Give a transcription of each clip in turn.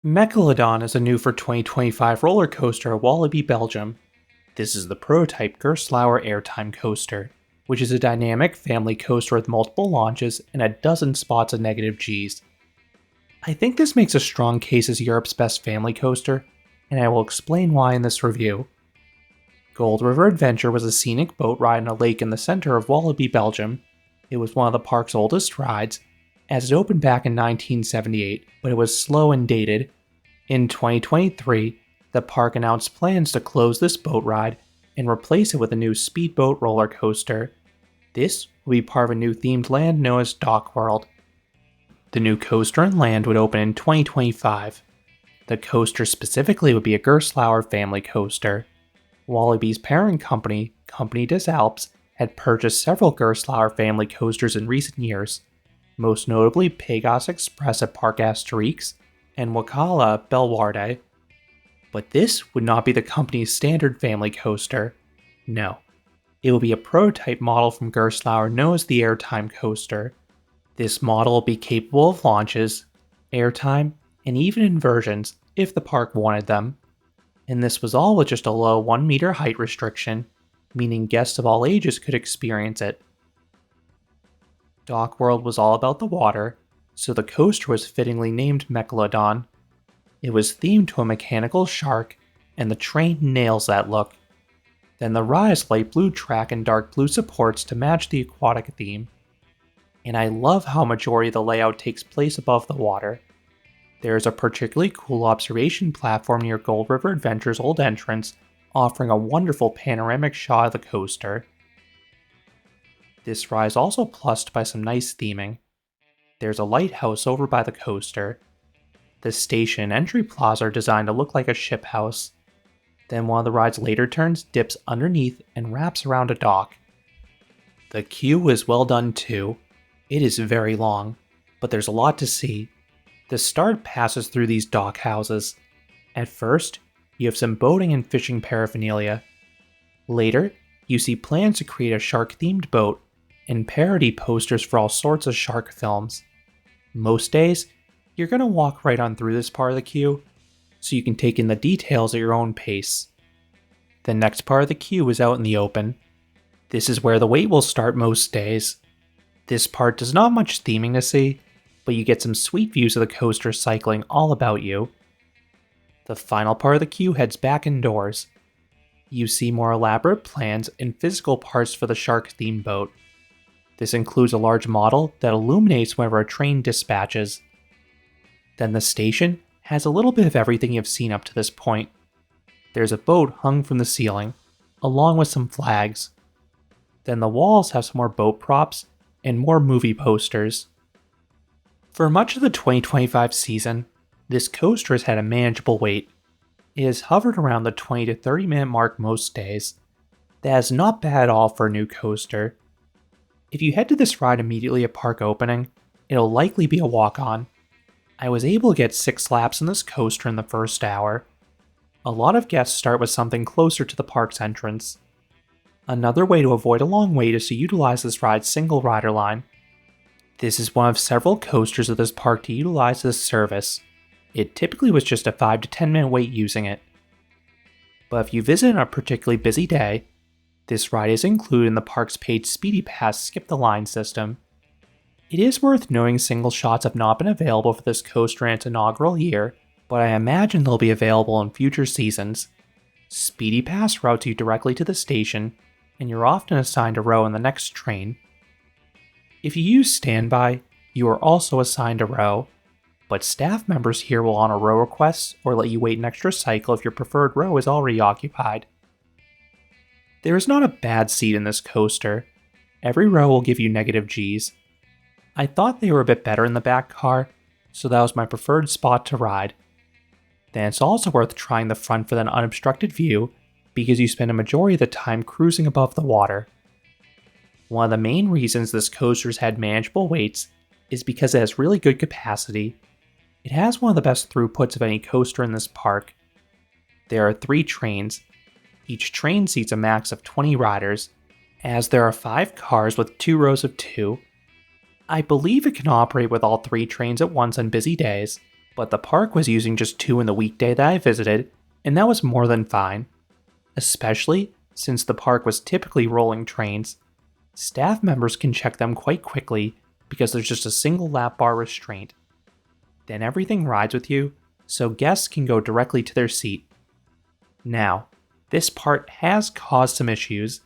Mecalodon is a new for 2025 roller coaster at Walibi Belgium. This is the prototype Gerstlauer Airtime Coaster, which is a dynamic family coaster with multiple launches and a dozen spots of negative Gs. I think this makes a strong case as Europe's best family coaster, and I will explain why in this review. Gold River Adventure was a scenic boat ride on a lake in the center of Walibi, Belgium. It was one of the park's oldest rides, as it opened back in 1978, but it was slow and dated. In 2023, the park announced plans to close this boat ride and replace it with a new speedboat roller coaster. This will be part of a new themed land known as Dock World. The new coaster and land would open in 2025. The coaster specifically would be a Gerstlauer family coaster. Walibi's parent company, Compagnie des Alpes, had purchased several Gerstlauer family coasters in recent years, most notably Pegasus Express at Parc Asterix and Walibi Belgium. But this would not be the company's standard family coaster. No, it will be a prototype model from Gerstlauer known as the Airtime Coaster. This model will be capable of launches, airtime, and even inversions if the park wanted them. And this was all with just a low 1 meter height restriction, meaning guests of all ages could experience it. Dock World was all about the water, so the coaster was fittingly named Mecalodon. It was themed to a mechanical shark, and the train nails that look. Then the ride has light blue track and dark blue supports to match the aquatic theme. And I love how majority of the layout takes place above the water. There is a particularly cool observation platform near Gold River Adventure's old entrance, offering a wonderful panoramic shot of the coaster. This ride is also plussed by some nice theming. There's a lighthouse over by the coaster. The station and entry plaza are designed to look like a ship house. Then one of the ride's later turns dips underneath and wraps around a dock. The queue is well done too. It is very long, but there's a lot to see. The start passes through these dock houses. At first, you have some boating and fishing paraphernalia. Later, you see plans to create a shark-themed boat and parody posters for all sorts of shark films. Most days, you're going to walk right on through this part of the queue, so you can take in the details at your own pace. The next part of the queue is out in the open. This is where the wait will start most days. This part does not much theming to see, but you get some sweet views of the coaster cycling all about you. The final part of the queue heads back indoors. You see more elaborate plans and physical parts for the shark-themed boat. This includes a large model that illuminates whenever a train dispatches. Then the station has a little bit of everything you've seen up to this point. There's a boat hung from the ceiling, along with some flags. Then the walls have some more boat props and more movie posters. For much of the 2025 season, this coaster has had a manageable wait. It has hovered around the 20 to 30 minute mark most days. That is not bad at all for a new coaster. If you head to this ride immediately at park opening, it'll likely be a walk-on. I was able to get 6 laps in this coaster in the first hour. A lot of guests start with something closer to the park's entrance. Another way to avoid a long wait is to utilize this ride's single rider line. This is one of several coasters at this park to utilize this service. It typically was just a 5 to 10 minute wait using it. But if you visit on a particularly busy day, this ride is included in the park's paid Speedy Pass Skip the Line system. It is worth noting single shots have not been available for this coaster in its inaugural year, but I imagine they'll be available in future seasons. Speedy Pass routes you directly to the station, and you're often assigned a row in the next train. If you use standby, you are also assigned a row, but staff members here will honor row requests or let you wait an extra cycle if your preferred row is already occupied. There is not a bad seat in this coaster. Every row will give you negative Gs. I thought they were a bit better in the back car, so that was my preferred spot to ride. Then it's also worth trying the front for an unobstructed view, because you spend a majority of the time cruising above the water. One of the main reasons this coaster's had manageable waits is because it has really good capacity. It has one of the best throughputs of any coaster in this park. There are 3 trains. Each train seats a max of 20 riders, as there are 5 cars with 2 rows of 2. I believe it can operate with all 3 trains at once on busy days, but the park was using just 2 in the weekday that I visited, and that was more than fine. Especially since the park was typically rolling trains, staff members can check them quite quickly because there's just a single lap bar restraint. Then everything rides with you, so guests can go directly to their seat. Now, this part has caused some issues.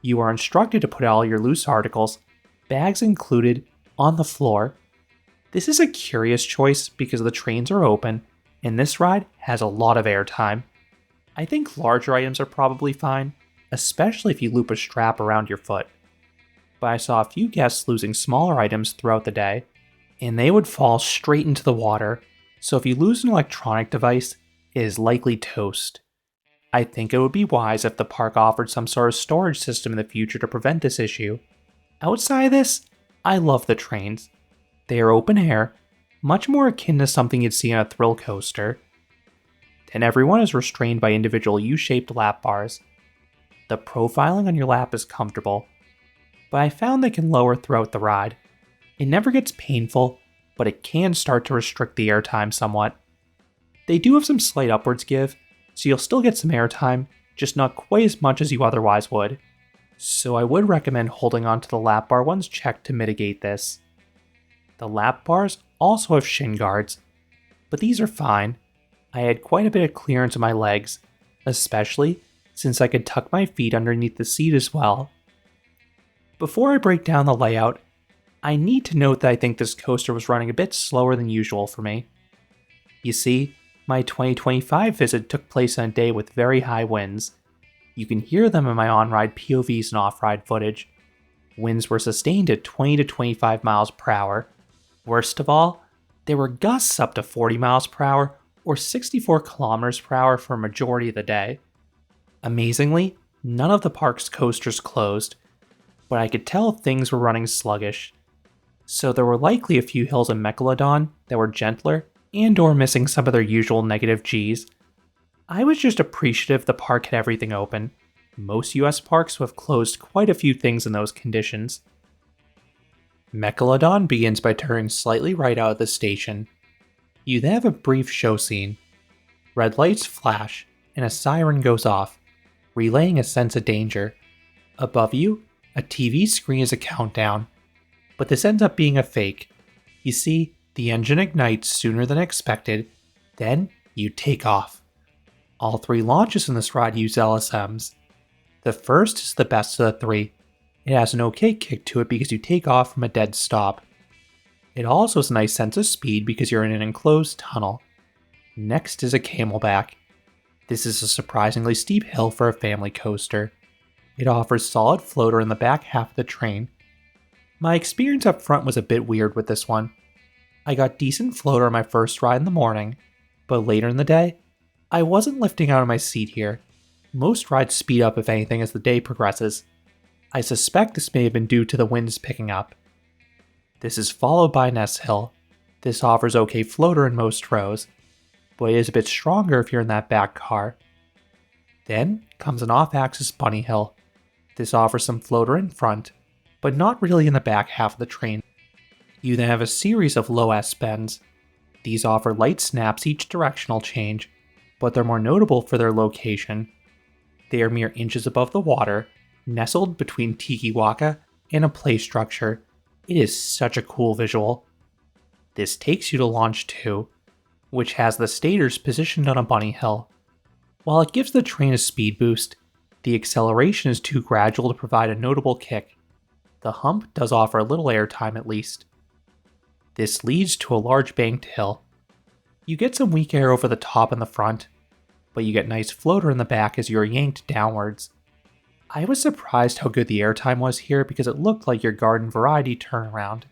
You are instructed to put all your loose articles, bags included, on the floor. This is a curious choice because the trains are open, and this ride has a lot of airtime. I think larger items are probably fine, especially if you loop a strap around your foot. But I saw a few guests losing smaller items throughout the day, and they would fall straight into the water, so if you lose an electronic device, it is likely toast. I think it would be wise if the park offered some sort of storage system in the future to prevent this issue. Outside of this, I love the trains. They are open air, much more akin to something you'd see on a thrill coaster. And everyone is restrained by individual U-shaped lap bars. The profiling on your lap is comfortable, but I found they can lower throughout the ride. It never gets painful, but it can start to restrict the airtime somewhat. They do have some slight upwards give, so you'll still get some airtime, just not quite as much as you otherwise would. So I would recommend holding onto the lap bar ones checked to mitigate this. The lap bars also have shin guards, but these are fine. I had quite a bit of clearance in my legs, especially since I could tuck my feet underneath the seat as well. Before I break down the layout, I need to note that I think this coaster was running a bit slower than usual for me. You see, my 2025 visit took place on a day with very high winds. You can hear them in my on-ride POVs and off-ride footage. Winds were sustained at 20 to 25 miles per hour. Worst of all, there were gusts up to 40 miles per hour or 64 kilometers per hour for a majority of the day. Amazingly, none of the park's coasters closed, but I could tell things were running sluggish. So there were likely a few hills in Mecalodon that were gentler and or missing some of their usual negative Gs. I was just appreciative the park had everything open. Most US parks have closed quite a few things in those conditions. Mecalodon begins by turning slightly right out of the station. You then have a brief show scene. Red lights flash, and a siren goes off, relaying a sense of danger. Above you, a TV screen is a countdown, but this ends up being a fake. You see, the engine ignites sooner than expected, then you take off. All 3 launches in this ride use LSMs. The first is the best of the 3. It has an okay kick to it because you take off from a dead stop. It also has a nice sense of speed because you're in an enclosed tunnel. Next is a camelback. This is a surprisingly steep hill for a family coaster. It offers solid floater in the back half of the train. My experience up front was a bit weird with this one. I got decent floater on my first ride in the morning, but later in the day, I wasn't lifting out of my seat here. Most rides speed up if anything as the day progresses. I suspect this may have been due to the winds picking up. This is followed by Ness Hill. This offers okay floater in most rows, but it is a bit stronger if you're in that back car. Then comes an off-axis bunny hill. This offers some floater in front, but not really in the back half of the train. You then have a series of low S bends. These offer light snaps each directional change, but they're more notable for their location. They are mere inches above the water, nestled between Tikiwaka and a play structure. It is such a cool visual. This takes you to Launch 2, which has the stators positioned on a bunny hill. While it gives the train a speed boost, the acceleration is too gradual to provide a notable kick. The hump does offer a little airtime at least. This leads to a large banked hill. You get some weak air over the top and the front, but you get nice floater in the back as you are yanked downwards. I was surprised how good the airtime was here because it looked like your garden variety turnaround.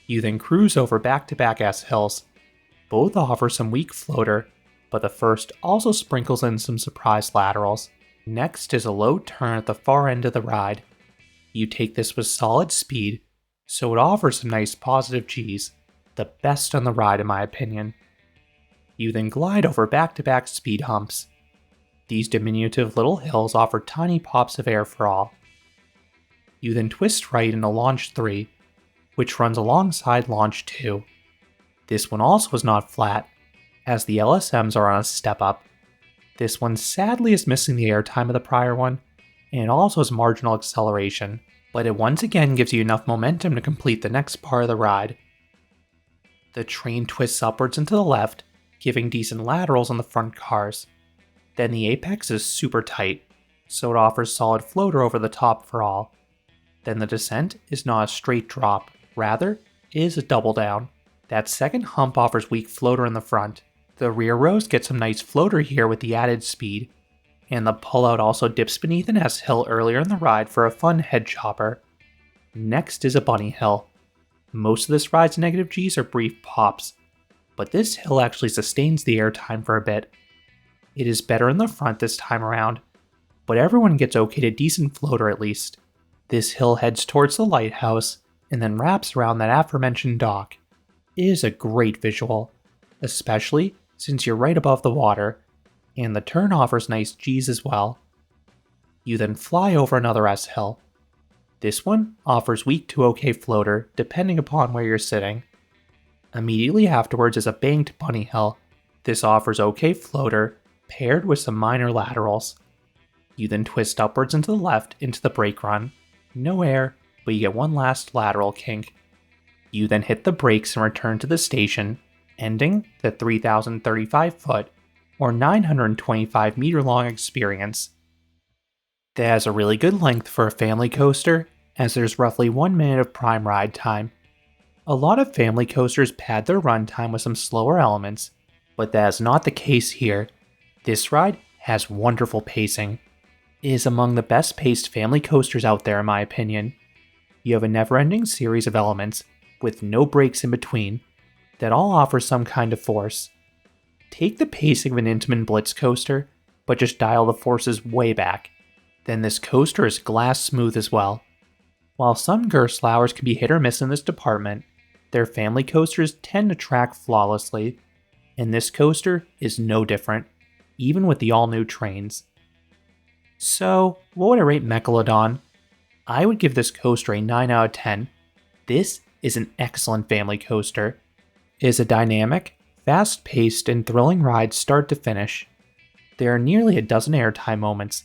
You then cruise over back-to-back S hills. Both offer some weak floater, but the first also sprinkles in some surprise laterals. Next is a low turn at the far end of the ride. You take this with solid speed, so it offers some nice positive Gs, the best on the ride in my opinion. You then glide over back-to-back speed humps. These diminutive little hills offer tiny pops of air for all. You then twist right into Launch 3, which runs alongside Launch 2. This one also is not flat, as the LSMs are on a step up. This one sadly is missing the airtime of the prior one, and it also has marginal acceleration, but it once again gives you enough momentum to complete the next part of the ride. The train twists upwards and to the left, giving decent laterals on the front cars. Then the apex is super tight, so it offers solid floater over the top for all. Then the descent is not a straight drop, rather, it is a double down. That second hump offers weak floater in the front. The rear rows get some nice floater here with the added speed, and the pullout also dips beneath an S-hill earlier in the ride for a fun head chopper. Next is a bunny hill. Most of this ride's negative Gs are brief pops, but this hill actually sustains the airtime for a bit. It is better in the front this time around, but everyone gets okay to decent floater at least. This hill heads towards the lighthouse, and then wraps around that aforementioned dock. It is a great visual, especially since you're right above the water, and the turn offers nice Gs as well. You then fly over another S-hill. This one offers weak to okay floater depending upon where you're sitting. Immediately afterwards is a banked bunny hill. This offers okay floater paired with some minor laterals. You then twist upwards and to the left into the brake run. No air, but you get one last lateral kink. You then hit the brakes and return to the station, ending the 3,035 foot or 925 meter long experience. That has a really good length for a family coaster, as there's roughly 1 minute of prime ride time. A lot of family coasters pad their runtime with some slower elements, but that is not the case here. This ride has wonderful pacing. It is among the best paced family coasters out there in my opinion. You have a never-ending series of elements, with no breaks in between, that all offer some kind of force. Take the pacing of an Intamin Blitz coaster, but just dial the forces way back. Then this coaster is glass smooth as well. While some Gerstlauers can be hit or miss in this department, their family coasters tend to track flawlessly, and this coaster is no different, even with the all-new trains. So, what would I rate Mecalodon? I would give this coaster a 9 out of 10. This is an excellent family coaster. It is a dynamic, fast-paced, and thrilling ride start to finish. There are nearly a dozen airtime moments.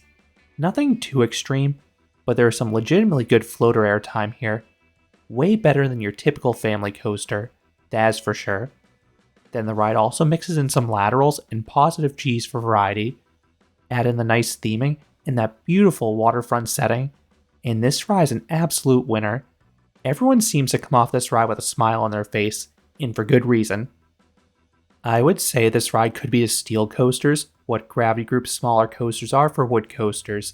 Nothing too extreme, but there is some legitimately good floater airtime here. Way better than your typical family coaster, that is for sure. Then the ride also mixes in some laterals and positive Gs for variety. Add in the nice theming and that beautiful waterfront setting, and this ride is an absolute winner. Everyone seems to come off this ride with a smile on their face, and for good reason. I would say this ride could be to steel coasters what Gravity Group's smaller coasters are for wood coasters.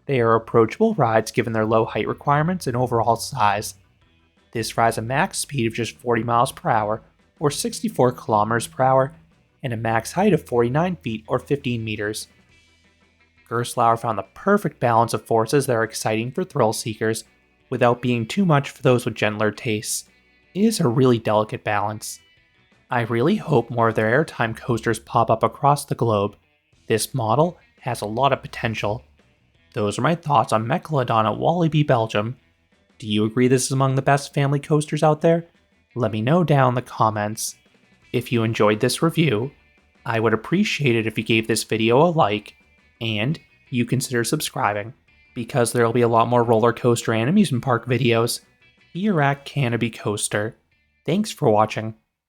They are approachable rides given their low height requirements and overall size. This rides a max speed of just 40 miles per hour or 64 kilometers per hour and a max height of 49 feet or 15 meters. Gerstlauer found the perfect balance of forces that are exciting for thrill seekers without being too much for those with gentler tastes. It is a really delicate balance. I really hope more of their airtime coasters pop up across the globe. This model has a lot of potential. Those are my thoughts on Mecalodon at Walibi Belgium. Do you agree this is among the best family coasters out there? Let me know down in the comments. If you enjoyed this review, I would appreciate it if you gave this video a like, and you consider subscribing, because there will be a lot more roller coaster and amusement park videos here at Canopy Coaster. Thanks for watching.